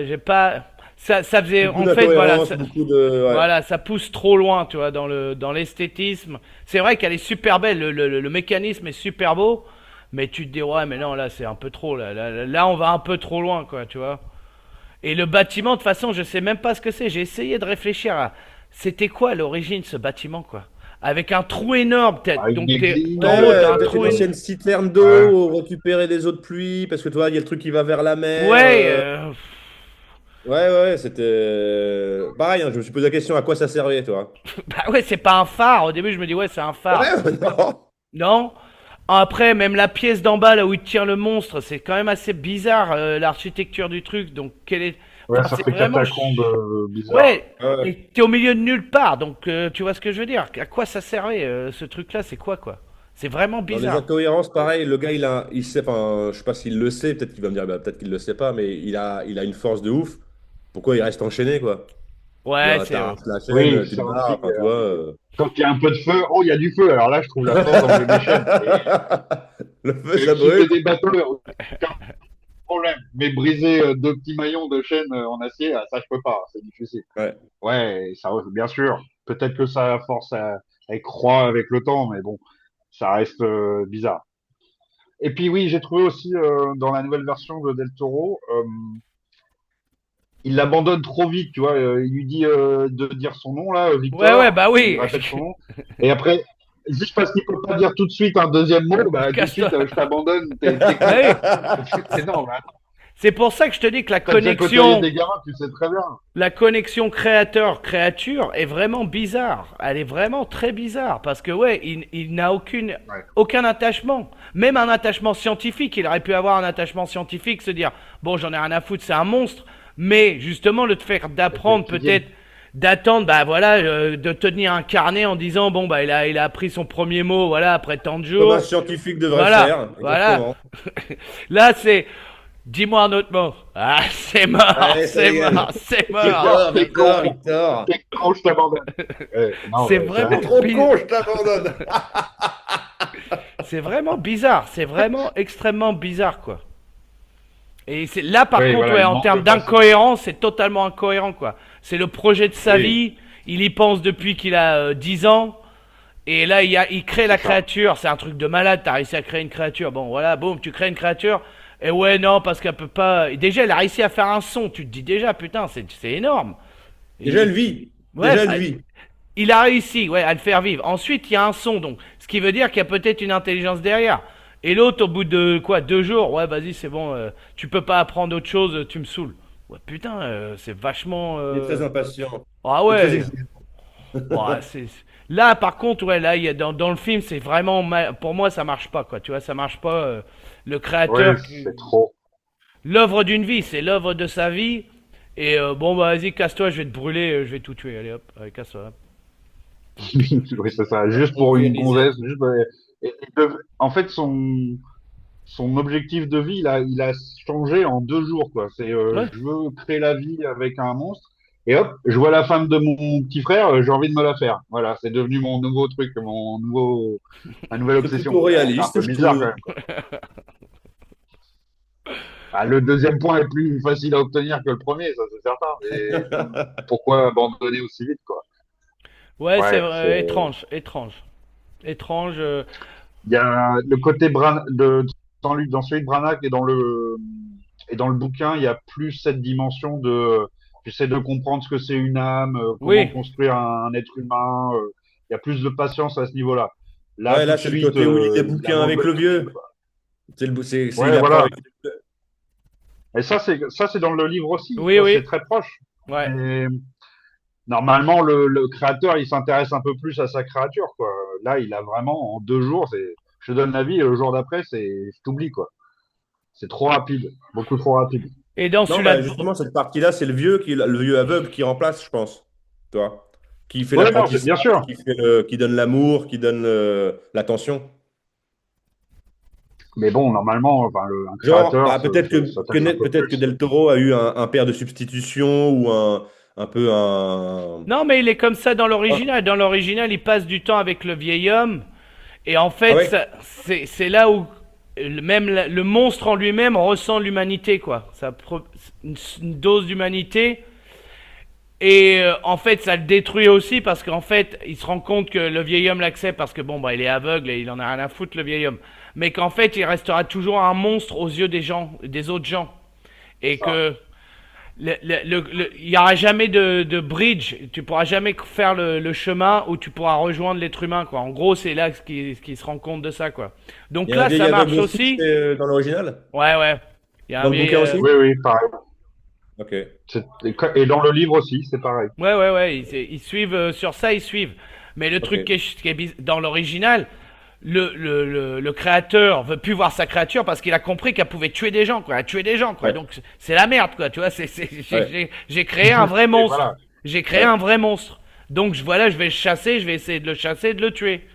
j'ai pas ça faisait Beaucoup en fait d'incohérences, beaucoup de. Ouais. voilà, ça pousse trop loin, tu vois, dans l'esthétisme. C'est vrai qu'elle est super belle, le mécanisme est super beau, mais tu te dis ouais, mais non, là c'est un peu trop, là on va un peu trop loin, quoi, tu vois. Et le bâtiment, de toute façon, je sais même pas ce que c'est. J'ai essayé de réfléchir à, c'était quoi à l'origine ce bâtiment, quoi. Avec un trou énorme, Avec donc une d'en église, haut t'as un Peut-être une trou énorme. ancienne citerne ouais. d'eau, ou récupérer des eaux de pluie, parce que toi, il y a le truc qui va vers la mer. Ouais, Ouais, ouais, c'était pareil, hein, je me suis posé la question à quoi ça servait, toi. bah ouais, c'est pas un phare. Au début, je me dis ouais, c'est un phare. Ouais, non. Non. Après, même la pièce d'en bas, là où il tire le monstre, c'est quand même assez bizarre, l'architecture du truc. Donc, quelle est. Ouais, Enfin, ça c'est fait vraiment. catacombe bizarre. Ouais, Ouais. et t'es au milieu de nulle part. Donc, tu vois ce que je veux dire? À quoi ça servait, ce truc-là? C'est quoi? C'est vraiment Dans les bizarre. incohérences, pareil, le gars, il sait, enfin, je sais pas s'il le sait, peut-être qu'il va me dire, bah, peut-être qu'il le sait pas, mais il a une force de ouf. Pourquoi il reste enchaîné, quoi? Ouais, Genre, c'est. t'arraches la chaîne, Oui, tu te ça aussi. barres, enfin, tu vois. Quand il y a un peu de feu, oh, il y a du feu. Alors là, je trouve la force d'enlever mes chaînes. Le feu, Et ça brûle. équiper des bateaux, aucun problème. Mais briser deux petits maillons de chaîne en acier, ça, je peux pas. C'est difficile. Ouais. Ouais, ça, bien sûr. Peut-être que ça, à force, elle croît avec le temps, mais bon, ça reste bizarre. Et puis oui, j'ai trouvé aussi dans la nouvelle version de Del Toro, il l'abandonne trop vite, tu vois. Il lui dit de dire son nom là, Ouais, Victor. bah Il oui. répète son nom. Et après, juste parce qu'il peut pas dire tout de suite un deuxième mot, bah tout de suite, Casse-toi. je t'abandonne. T'es con. Ouais, C'est non, mais attends. C'est pour ça que je te dis que T'as déjà côtoyé des gamins, tu sais très bien. la connexion créateur-créature est vraiment bizarre. Elle est vraiment très bizarre parce que ouais, il n'a Ouais. aucun attachement. Même un attachement scientifique, il aurait pu avoir un attachement scientifique, se dire bon, j'en ai rien à foutre, c'est un monstre. Mais justement, le fait d'apprendre Quotidien. peut-être, d'attendre, bah voilà, de tenir un carnet en disant bon bah il a appris son premier mot, voilà, après tant de Comme un jours. scientifique devrait Voilà, faire, voilà. exactement. Là, c'est dis-moi un autre mot. Ah, c'est mort, Allez, ça c'est y est. mort, c'est mort. Victor, Victor, Victor. T'es con, je t'abandonne. Non, C'est mais vraiment T'es trop bi- con, je t'abandonne. c'est vraiment bizarre, c'est vraiment extrêmement bizarre quoi. Et c'est là par oui, contre voilà, ouais, il en manque termes pas ça. d'incohérence, c'est totalement incohérent quoi. C'est le projet de sa Oui, vie, il y pense depuis qu'il a 10 ans et là il crée la c'est ça. créature, c'est un truc de malade, t'as réussi à créer une créature. Bon voilà, boum, tu crées une créature et ouais non parce qu'elle peut pas et déjà elle a réussi à faire un son, tu te dis déjà putain, c'est énorme. Déjà, elle Et- vit. ouais, Déjà, elle vit. il a réussi ouais, à le faire vivre. Ensuite, il y a un son, donc, ce qui veut dire qu'il y a peut-être une intelligence derrière. Et l'autre, au bout de quoi, 2 jours, ouais, vas-y, c'est bon, tu peux pas apprendre autre chose, tu me saoules. Ouais, putain, c'est vachement. Il est très impatient. Ah Il est très ouais, exigeant. ouais, là, par contre, ouais, là, dans le film, c'est vraiment, pour moi, ça marche pas, quoi. Tu vois, ça marche pas. Le Oui, créateur, c'est trop. l'œuvre d'une vie, c'est l'œuvre de sa vie. Et bon, bah, vas-y, casse-toi, je vais te brûler, je vais tout tuer. Allez, hop, allez, casse-toi. Oui, c'est ça. Juste On pour une pulvérise. gonzesse. Juste, en fait, son objectif de vie, il a changé en 2 jours, quoi. C'est, Ouais. je veux créer la vie avec un monstre. Et hop, je vois la femme de mon petit frère, j'ai envie de me la faire. Voilà, c'est devenu mon nouveau truc, ma nouvelle C'est obsession. plutôt C'est un réaliste, peu je bizarre quand trouve. même, quoi. Ah, le deuxième point est plus facile à obtenir que le premier, ça c'est certain. Mais pourquoi abandonner aussi vite, quoi? Ouais, c'est Ouais, vrai, c'est. étrange, étrange. Étrange. Il y a le côté dans celui de Branagh et dans le bouquin, il y a plus cette dimension de j'essaie de comprendre ce que c'est une âme, comment Oui, construire un être humain. Il y a plus de patience à ce niveau-là. Là, Ouais, tout là, de c'est le suite, côté où il lit des il bouquins avec abandonne le tout de suite, vieux. quoi. Il Ouais, apprend voilà. avec. Et ça, c'est dans le livre aussi. oui, Ça, c'est oui. très proche. Ouais. Mais normalement, le créateur, il s'intéresse un peu plus à sa créature, quoi. Là, il a vraiment en 2 jours, je te donne la vie et le jour d'après, je t'oublie, quoi. C'est trop rapide, beaucoup trop rapide. Et dans Non, celui-là, bah, justement, cette partie-là, c'est le vieux aveugle qui remplace, je pense. Toi. Qui fait Ouais, non, l'apprentissage, bien sûr. qui donne l'amour, qui donne l'attention. Mais bon, normalement, enfin, un Genre, créateur bah, peut-être s'attache un peu peut-être que plus. Del Toro a eu un père de substitution ou un peu un. non, mais il est comme ça dans Ah, l'original. Dans l'original, il passe du temps avec le vieil homme. Et en ah fait, ouais? c'est là où même le monstre en lui-même ressent l'humanité, quoi. Une dose d'humanité. Et en fait, ça le détruit aussi parce qu'en fait, il se rend compte que le vieil homme l'accepte parce que bon, bah, il est aveugle et il en a rien à foutre, le vieil homme. Mais qu'en fait, il restera toujours un monstre aux yeux des gens, des autres gens. Et Ça. que il n'y aura jamais de bridge. Tu pourras jamais faire le chemin où tu pourras rejoindre l'être humain, quoi. En gros, c'est là ce qui se rend compte de ça, quoi. Il Donc y a un là, vieil ça marche aveugle aussi aussi. dans l'original? Ouais, ouais. Il y a un Dans le vieil. bouquin aussi? Oui, oui, pareil. Ok. Et dans le livre aussi, c'est pareil. Ouais, ouais, ouais. Ils suivent sur ça, ils suivent. Mais le Ok. truc qui est dans l'original, le créateur veut plus voir sa créature parce qu'il a compris qu'elle pouvait tuer des gens, quoi. Elle tuer des gens, quoi. Ouais. Donc c'est la merde, quoi. Tu vois, Ouais. j'ai créé un vrai Et monstre. voilà. J'ai créé Ouais. un vrai monstre. Donc voilà, je vais le chasser, je vais essayer de le chasser, de le tuer.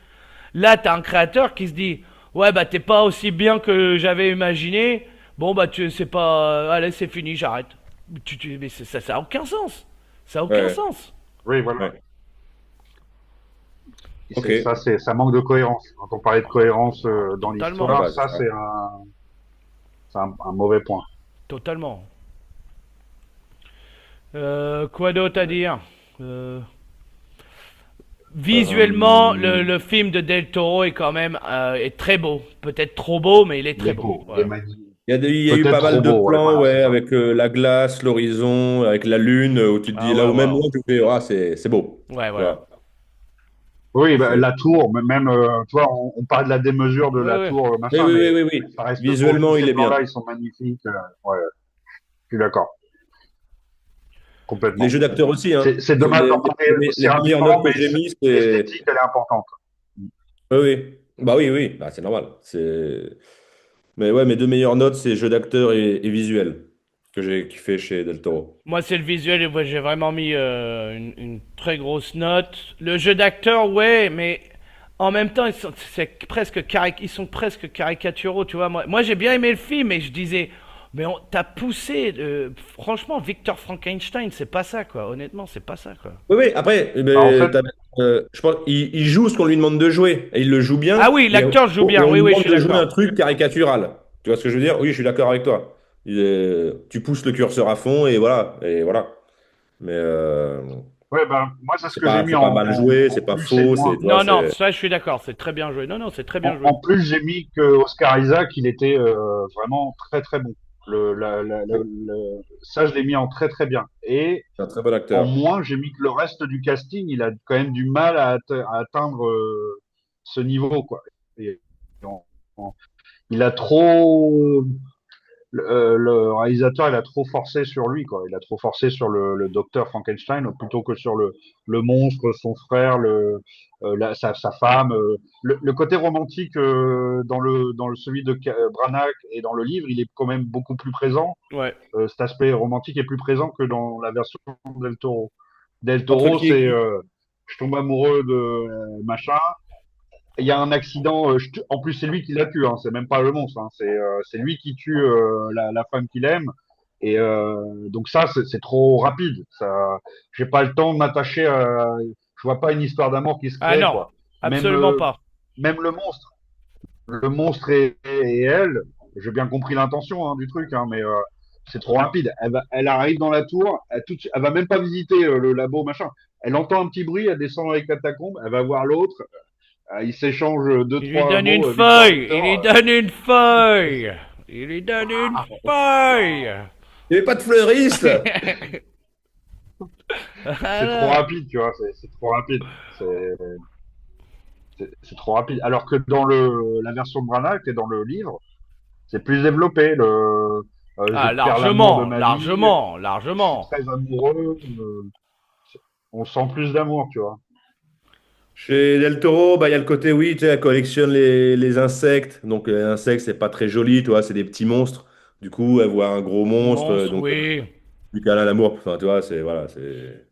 Là, t'as un créateur qui se dit, ouais, bah t'es pas aussi bien que j'avais imaginé. Bon, bah c'est pas, allez, c'est fini, j'arrête. Mais ça a aucun sens. Ça a aucun Ouais. sens. Oui, voilà. Ouais. Et Ok. ça manque de cohérence. Quand on parlait de cohérence dans Totalement. Ah l'histoire, bah, ça, c'est ça. c'est un mauvais point. Totalement. Quoi d'autre à dire? Euh, Visuellement, Euh, le film de Del Toro est quand même est très beau. Peut-être trop beau, mais il est il très est beau. beau, il est Voilà. magnifique. Il y a eu Peut-être pas trop mal de beau, ouais, plans, voilà, c'est ouais, ça. avec la glace, l'horizon, avec la lune, où tu te Ah dis, là ouais, où même waouh. moi, tu fais, ah, c'est beau. Ouais, Tu voilà. vois, Oui, bah, c'est. la tour, même, tu vois, on parle de la démesure de Ouais, la ouais. tour, Oui, machin, oui, oui, mais oui, oui. ça reste beau. Tous Visuellement, il ces est bien. plans-là, ils sont magnifiques. Ouais. Je suis d'accord, Les complètement. jeux d'acteurs aussi, hein. C'est dommage d'en parler aussi Les meilleures rapidement, notes que mais j'ai mises, c'est. l'esthétique, elle est importante. Oui, oui. Bah oui, oui, bah, c'est normal. Mais ouais, mes deux meilleures notes, c'est jeu d'acteur et visuel que j'ai kiffé chez Del Toro. Moi, c'est le visuel et moi, j'ai vraiment mis une très grosse note. Le jeu d'acteur, ouais, mais en même temps, ils sont presque caricaturaux, tu vois. Moi j'ai bien aimé le film et je disais, mais t'as poussé. Franchement, Victor Frankenstein, c'est pas ça, quoi. Honnêtement, c'est pas ça, quoi. Oui, oui, après, Bah, en fait, je pense il joue ce qu'on lui demande de jouer et il le joue Ah bien oui, et l'acteur joue et bien. on Oui, lui oui, je demande suis de jouer un d'accord. truc caricatural. Tu vois ce que je veux dire? Oui, je suis d'accord avec toi. Tu pousses le curseur à fond et voilà. Et voilà. Mais ouais, ben, moi, c'est ce que j'ai mis c'est pas mal joué, en c'est pas plus et faux, moins. tu vois, Non, non, c'est. ça, je suis d'accord. C'est très bien joué. Non, non, c'est très bien joué. En plus, j'ai mis que Oscar Isaac, il était vraiment très très bon. Ça, je l'ai mis en très très bien. Et C'est un très bon en acteur. moins, j'ai mis que le reste du casting, il a quand même du mal à atteindre ce niveau, quoi. Et, en- il a trop, le réalisateur, il a trop forcé sur lui, quoi. Il a trop forcé sur le docteur Frankenstein plutôt que sur le monstre, son frère, sa femme. Le côté romantique dans celui de Branagh et dans le livre, il est quand même beaucoup plus présent. Ouais. Cet aspect romantique est plus présent que dans la version Del Toro. Del Entre Toro, qui et c'est qui? je tombe amoureux de machin. Il y a un accident. En plus, c'est lui qui la tue. Hein, c'est même pas le monstre. Hein, c'est lui qui tue la femme qu'il aime. Et donc ça, c'est trop rapide. Ça, j'ai pas le temps de m'attacher. Je vois pas une histoire d'amour qui se Ah crée, non, quoi. Même absolument pas. même le monstre et elle. J'ai bien compris l'intention du truc, hein, mais c'est trop rapide. Elle arrive dans la tour. Elle va même pas visiter le labo machin. Elle entend un petit bruit. Elle descend dans les catacombes. Elle va voir l'autre. Ils s'échangent deux Il lui trois donne une mots. Victor, feuille. Il Victor. lui donne une feuille. Il lui donne une feuille. Il n'y avait pas de fleuriste! C'est trop Voilà. rapide, tu vois. C'est trop rapide. C'est c'est trop rapide. Alors que dans la version de Branagh et dans le livre, c'est plus développé. Je Ah, perds l'amour de largement, ma vie, largement, je suis largement. très amoureux. On sent plus d'amour, tu vois. Chez Del Toro, bah, il y a le côté, oui, tu sais, elle collectionne les insectes. Donc, les insectes, c'est pas très joli, tu vois, c'est des petits monstres. Du coup, elle voit un gros monstre, Monstre, donc, oui. du câlin à l'amour. Enfin, tu vois, voilà, c'est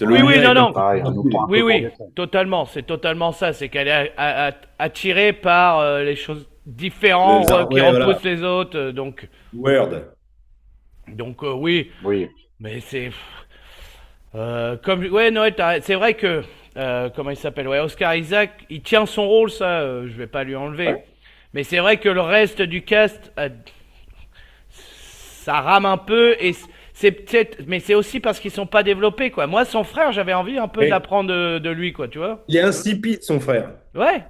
le Oui, oui, lien non, est un non. peu Pareil, on nous prend un Oui, peu pour oui, des cons. totalement. C'est totalement ça. C'est qu'elle est attirée par les choses différentes qui ouais, voilà. repoussent les autres. Word. Oui. Oui. Mais c'est. Ouais, Noël, c'est vrai que. Comment il s'appelle? Ouais, Oscar Isaac, il tient son rôle, ça, je vais pas lui enlever. Ouais. Mais c'est vrai que le reste du cast, ça rame un peu et c'est peut-être. Mais c'est aussi parce qu'ils sont pas développés, quoi. Moi, son frère, j'avais envie un peu Et d'apprendre de lui, quoi, tu vois? il est insipide, son frère. Ouais.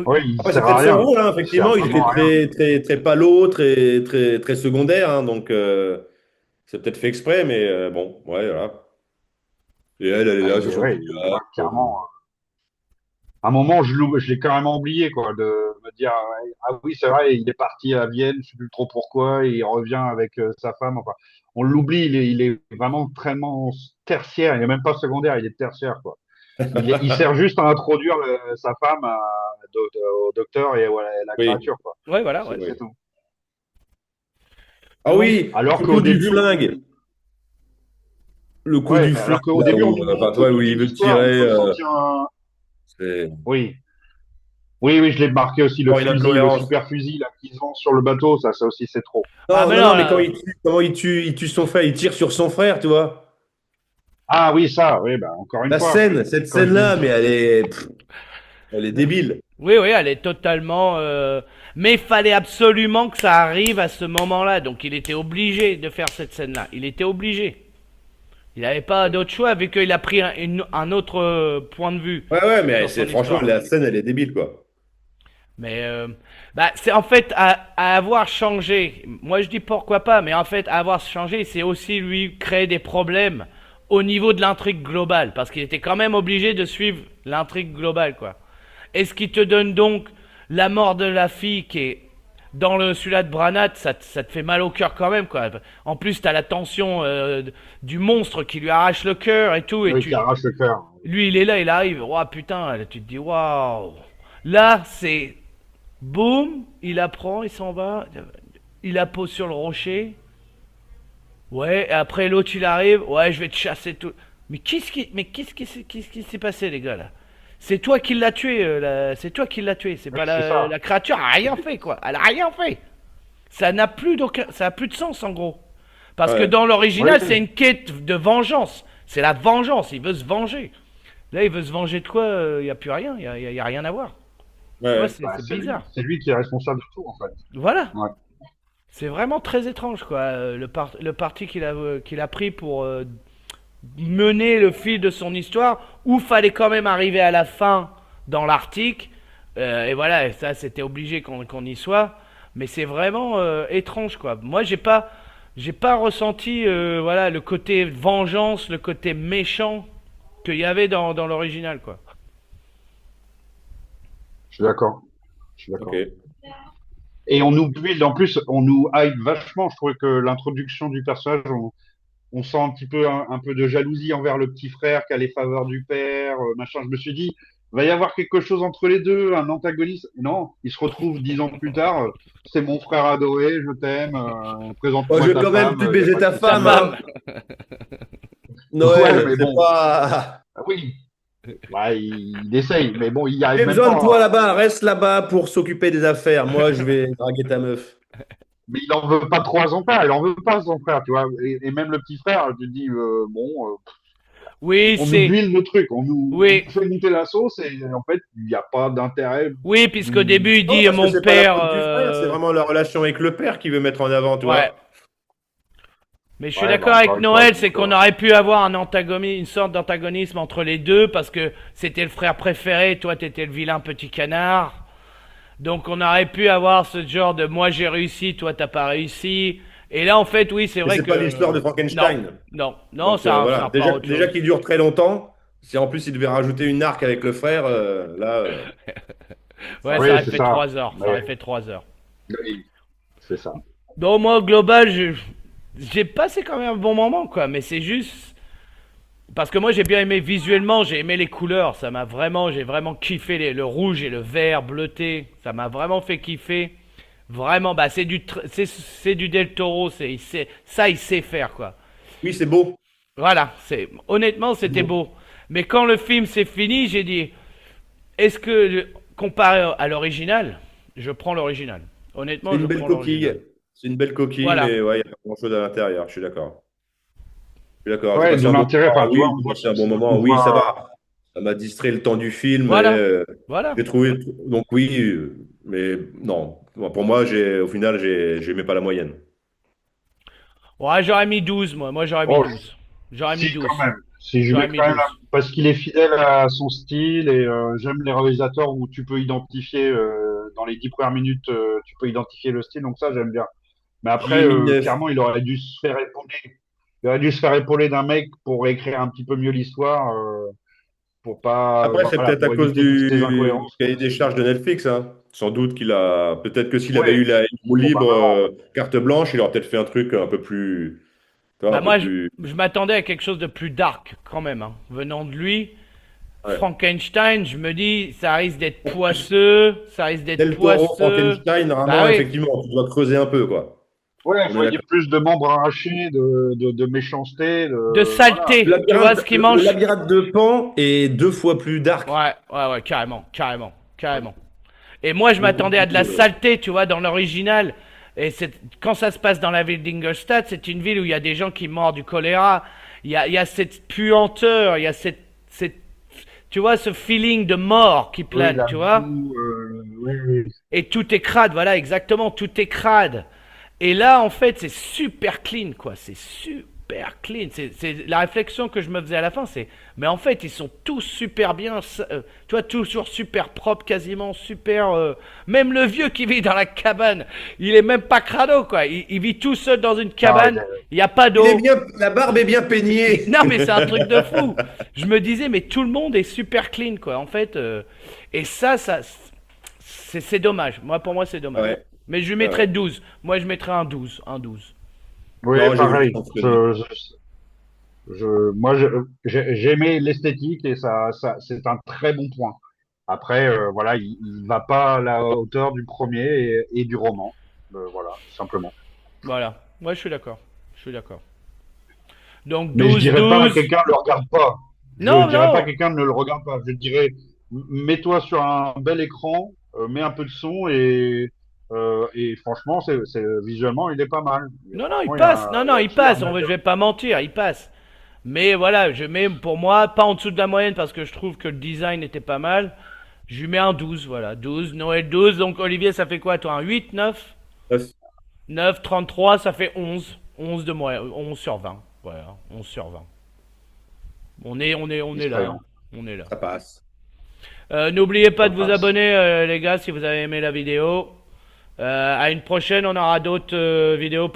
Oui, il Après, c'est sert à peut-être son rien. rôle, hein, Il sert effectivement. Il était vraiment à rien. très, très, très palo, très, très, très secondaire, hein, donc, c'est peut-être fait exprès, mais bon, ouais, voilà. Et elle est Ah, là sur son ouais, petit moi, lac. clairement. À un moment, je l'ai carrément oublié, quoi, de me dire, ah oui, c'est vrai, il est parti à Vienne, je sais plus trop pourquoi, et il revient avec sa femme. Enfin, on l'oublie, il est vraiment vraiment tertiaire, il est même pas secondaire, il est tertiaire, quoi. Il sert juste à introduire sa femme au docteur et voilà, la Oui, créature, quoi. Ouais, voilà, ouais. C'est oui. tout. Ah Donc, oui, Alors le qu'au coup du début, flingue. Le coup ouais, du flingue, alors qu'au là début, où, enfin, au toi, où début il de veut l'histoire, il tirer, faut sentir un, c'est oui. Oui, oui, je l'ai marqué aussi, encore une le incohérence. super fusil là, qui se vend sur le bateau, ça aussi c'est trop. ah, Non, mais non, non, non, mais quand là. il tue son frère, il tire sur son frère, tu vois. Ah oui, ça, oui, bah encore une fois, Cette quand je scène-là, dis, mais elle est débile. Oui, oui, elle est totalement. Mais il fallait absolument que ça arrive à ce moment-là. Donc il était obligé de faire cette scène-là. Il était obligé. Il n'avait pas d'autre choix vu qu'il a pris un autre point de vue Ouais, ouais, mais sur son franchement, histoire. la scène, elle est débile, quoi. Mais bah, c'est en fait à avoir changé. Moi je dis pourquoi pas, mais en fait à avoir changé, c'est aussi lui créer des problèmes au niveau de l'intrigue globale, parce qu'il était quand même obligé de suivre l'intrigue globale, quoi. Et ce qui te donne donc la mort de la fille qui est celui-là de Branagh, ça te fait mal au cœur quand même, quoi. En plus, t'as la tension du monstre qui lui arrache le cœur et tout, et Oui, qui arrache le cœur. lui, il est là, il arrive, oh putain, là, tu te dis, waouh. Là, c'est boum, il apprend, il s'en va, il la pose sur le rocher. Ouais, et après l'autre il arrive, ouais, je vais te chasser tout. Mais qu'est-ce qui s'est passé, les gars, là? C'est toi qui l'as tué, c'est toi qui l'as tué, c'est Oui, pas c'est ça. la créature a rien fait, quoi. Elle a rien fait. Ça a plus de sens, en gros. Parce que Ouais. dans l'original, Oui, c'est une quête de vengeance. C'est la vengeance, il veut se venger. Là, il veut se venger de quoi? Il y a plus rien, y a rien à voir. Tu vois, Ouais. c'est bah, c'est bizarre. c'est lui qui est responsable de tout, en fait. Voilà. Ouais. C'est vraiment très étrange, quoi, le parti qu'il a pris pour mener le fil de son histoire, où fallait quand même arriver à la fin dans l'Arctique. Et voilà, et ça, c'était obligé qu'on y soit. Mais c'est vraiment étrange, quoi. Moi, j'ai pas ressenti, voilà, le côté vengeance, le côté méchant qu'il y avait dans l'original, quoi. Je suis d'accord. Je suis Ok. d'accord. Et on nous build, en plus, on nous hype vachement. Je trouvais que l'introduction du personnage, on sent un petit peu un peu de jalousie envers le petit frère qui a les faveurs du père, machin. Je me suis dit, va y avoir quelque chose entre les deux, un antagoniste. Non, ils se retrouvent 10 ans plus tard. C'est mon frère adoré, je t'aime, Oh, je présente-moi vais ta quand même femme, plus y a baiser pas de ta souci. Ta femme, hein. femme. Ouais, Noël, mais c'est bon, pas. ah oui, ouais, il essaye, mais bon, il y J'ai arrive même besoin de pas. toi là-bas, reste là-bas pour s'occuper des affaires. Moi, je vais draguer ta meuf. Mais il en veut pas trop à son frère, il en veut pas à son frère, tu vois. Et même le petit frère, tu te dis, bon, Oui, on nous c'est. build le truc, on Oui. nous fait monter la sauce et en fait, il n'y a pas d'intérêt. Oui, puisqu'au Hmm. début, il Non, dit parce que mon c'est pas la père. faute du frère, c'est vraiment la relation avec le père qui veut mettre en avant, tu Ouais. vois. Mais je suis Ouais, bah d'accord avec encore une fois, Noël, c'est donc, qu'on aurait pu avoir un antagonisme, une sorte d'antagonisme entre les deux, parce que c'était le frère préféré, toi t'étais le vilain petit canard. Donc on aurait pu avoir ce genre de moi j'ai réussi, toi t'as pas réussi. Et là en fait oui c'est Mais vrai c'est pas l'histoire de que non, Frankenstein. non Donc ça voilà, repart déjà, autre déjà chose. qu'il dure très longtemps, si en plus il devait rajouter une arc avec le frère, là, Ouais ça. ça oui, aurait c'est fait ça. 3 heures, ça aurait Mais, fait 3 heures. oui, c'est ça. Donc moi au global j'ai passé quand même un bon moment quoi, mais c'est juste parce que moi j'ai bien aimé visuellement, j'ai aimé les couleurs, j'ai vraiment kiffé le rouge et le vert bleuté, ça m'a vraiment fait kiffer. Vraiment, bah c'est du Del Toro, il sait faire quoi. Oui, c'est beau. Voilà, honnêtement C'est c'était beau. beau. Mais quand le film s'est fini, j'ai dit, est-ce que comparé à l'original, je prends l'original. C'est Honnêtement, je une belle prends coquille. l'original. C'est une belle coquille, Voilà. mais ouais, il n'y a pas grand-chose à l'intérieur, je suis d'accord. Je suis d'accord. J'ai Ouais, passé d'où un bon l'intérêt. moment. Enfin, tu vois, Oui, j'ai passé un bon moment. on Oui, ça voit. va. Ça m'a distrait le temps du film, mais Voilà. Voilà. j'ai trouvé. Donc oui, mais non. Bon, pour moi, au final, j'aimais pas la moyenne. Ouais, j'aurais mis 12 moi. Moi j'aurais mis Oh, 12. J'aurais mis si, quand 12. même. Si je J'aurais vais mis quand même 12. parce qu'il est fidèle à son style et j'aime les réalisateurs où tu peux identifier dans les 10 premières minutes, tu peux identifier le style. Donc ça, j'aime bien. Mais J'ai après, mis 9. clairement, il aurait dû se faire épauler. Il aurait dû se faire épauler d'un mec pour écrire un petit peu mieux l'histoire, pour pas, Après, c'est voilà, peut-être à pour cause éviter toutes ces du incohérences, quoi. cahier des charges de Netflix, hein. Sans doute qu'il a. Peut-être que s'il avait Ouais, eu la roue libre, probablement. carte blanche, il aurait peut-être fait un truc un peu plus. Tu vois, un Bah peu moi plus. je m'attendais à quelque chose de plus dark quand même, hein. Venant de lui, Ouais. Frankenstein, je me dis, ça risque d'être poisseux, ça risque d'être Del Toro, poisseux. Frankenstein, Bah normalement, oui, effectivement, tu dois creuser un peu, quoi. Ouais, il On est voyait d'accord. plus de membres arrachés, de méchanceté, de voilà. Le saleté, tu vois ce labyrinthe, qu'il le mange. labyrinthe de Pan est 2 fois plus dark. Ouais, ouais, ouais, carrément, carrément, carrément. Et moi, je Beaucoup m'attendais à de la plus. saleté, tu vois, dans l'original. Et quand ça se passe dans la ville d'Ingolstadt, c'est une ville où il y a des gens qui meurent du choléra. Il y a cette puanteur, il y a tu vois, ce feeling de mort qui Oui, plane, la tu vois. boue, oui, oui. Et tout est crade, voilà, exactement, tout est crade. Et là, en fait, c'est super clean, quoi. C'est super clean. C'est la réflexion que je me faisais à la fin, mais en fait, ils sont tous super bien, tu vois, toujours super propres, quasiment super. Même le vieux qui vit dans la cabane, il est même pas crado, quoi. Il vit tout seul dans une Non, cabane. Il n'y a pas Il est d'eau. bien, la barbe est bien peignée. Non, mais c'est un truc de fou. Je me disais, mais tout le monde est super clean, quoi. En fait, et ça, c'est dommage. Pour moi, c'est dommage. Ouais. Mais je lui Ouais, mettrais 12. Moi, je mettrais un 12. Un 12. Oui, non, j'ai vu pareil. son film. Moi, j'aimais l'esthétique et c'est un très bon point. Après, voilà, il va pas à la hauteur du premier et du roman. Voilà, tout simplement. Voilà. Moi, je suis d'accord. Je suis d'accord. Donc Mais je 12, dirais pas à 12. quelqu'un ne le regarde pas. Je Non, dirais pas à non. quelqu'un ne le regarde pas. Je dirais mets-toi sur un bel écran, mets un peu de son et franchement, visuellement, il est pas mal. Non, non, il Franchement, passe. Non, il y non, a il dessus à passe. mettre. Je vais pas mentir, il passe. Mais voilà, je mets pour moi pas en dessous de la moyenne parce que je trouve que le design était pas mal. Je lui mets un 12, voilà. 12, Noël 12. Donc Olivier, ça fait quoi toi? Un 8, 9? Neuf. 9, 33, ça fait 11. 11 de moyenne. 11 sur 20. Voilà, 11 sur 20. On est là, hein. Discret. On est là. Ça passe. N'oubliez pas Ça de vous passe. abonner, les gars, si vous avez aimé la vidéo. À une prochaine, on aura d'autres vidéos pour